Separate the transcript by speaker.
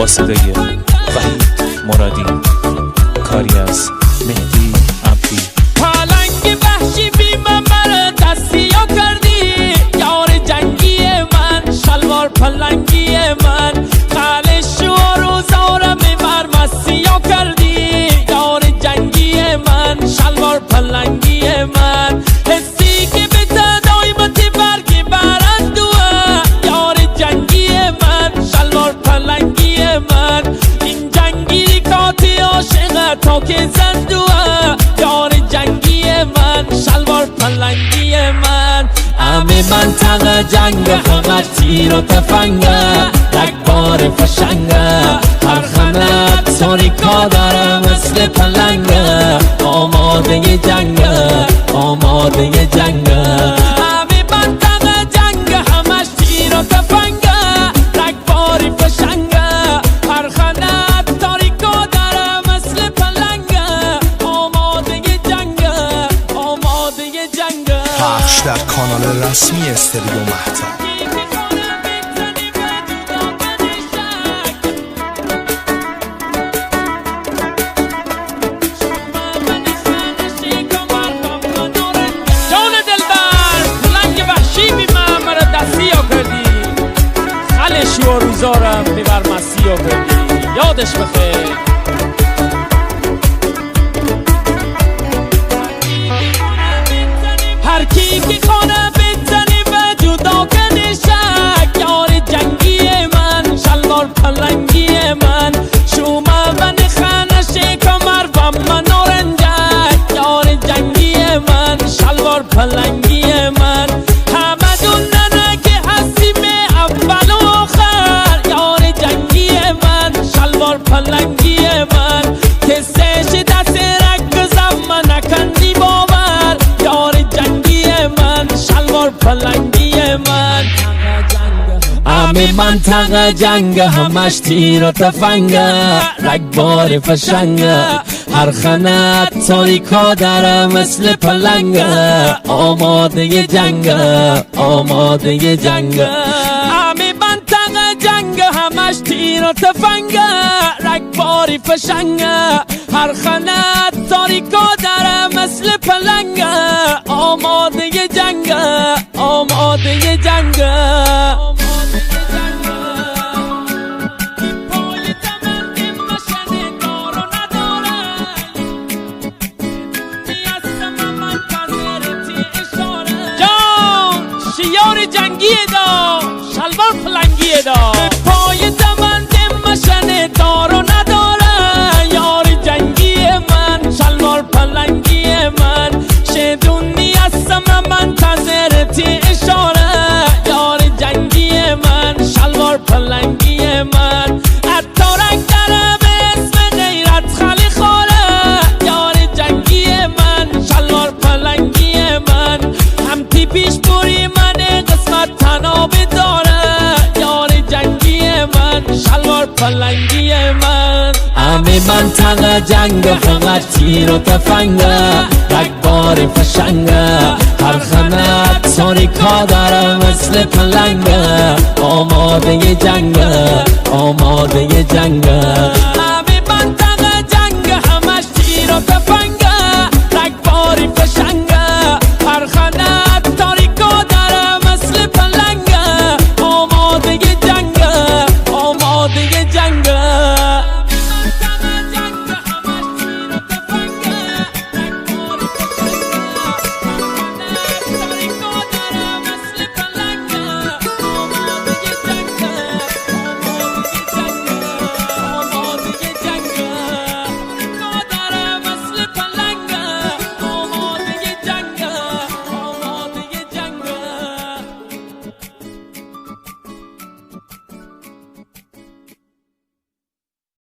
Speaker 1: با صدای وحید مرادی، کاری از مهدی عبدی.
Speaker 2: پلنگ وحشی بی من دستیا کردی، یار جنگی من، شلوار پلنگی من، خالش و روزارم بر مسیا کردی، یار جنگی من، شلوار پلنگی من، حسی که به تدایمتی برگی برندوه، یار جنگی من، شلوار پلنگی من، این جنگی کاتی عاشق تا که زندوه، یار جنگی من، شلوار پلنگی من. همه منطقه جنگ، فقط تیر و تفنگه، رگبار فشنگه، هر خمت تاریکا داره مثل پلنگه، آماده جنگه، آماده جنگه. همه منطقه جنگ، همش تیر و تفنگه، رگباری فشنگه، هر خمت تاریکا داره مثل پلنگه، آماده جنگه، آماده جنگه.
Speaker 3: پخش در کانال رسمی استریو مهتاب.
Speaker 2: جان دلبر پلنگ وحشی بی من مرا دستیا کردی، خلش و روزارم ببر مسیا کردی، یادش بخیر. هر کی که خانه بزنی و جدا کنی شک، یار جنگی من، شلوار پلنگی من، شومه من خانه کمر و من نارنجک، یار جنگی من، شلوار پلنگی من، همه دوننه که هستیم اول و آخر، یار جنگی من، شلوار پلنگی من، کسش دست رکزم من نکندی باور، یار جنگی من، شلوار پلنگی من. همه منطقه جنگ، همش تیر و تفنگه، رگبار فشنگه، هر خنت تاریکا داره مثل پلنگه، آماده جنگه، آماده جنگه. همه منطقه جنگ، همش تیر و تفنگه، رگباری فشنگه، هر خنت تاریکا داره مثل پلنگه، آماده جنگه، آماده جنگه. شیار جنگی دا، شلوار پلنگی دا، پای دمن مشن دار و نداره، یار جنگی من، شلوار پلنگی من، شدونی هستم منتظرتی اشاره، یار جنگی من، شلوار پلنگی من، حتی رنگ داره به اسم غیرت خالی خوره، یار جنگی من، شلوار پلنگی من، هم تیپیش بوری من قسمت تنابی داره، یار جنگی من، شلوار پلنگی من. همه منطقه جنگ، فقط تیر و تفنگه، رگبار فشنگه، هر خمت تاریکا داره مثل پلنگه، آماده جنگه، آماده جنگه.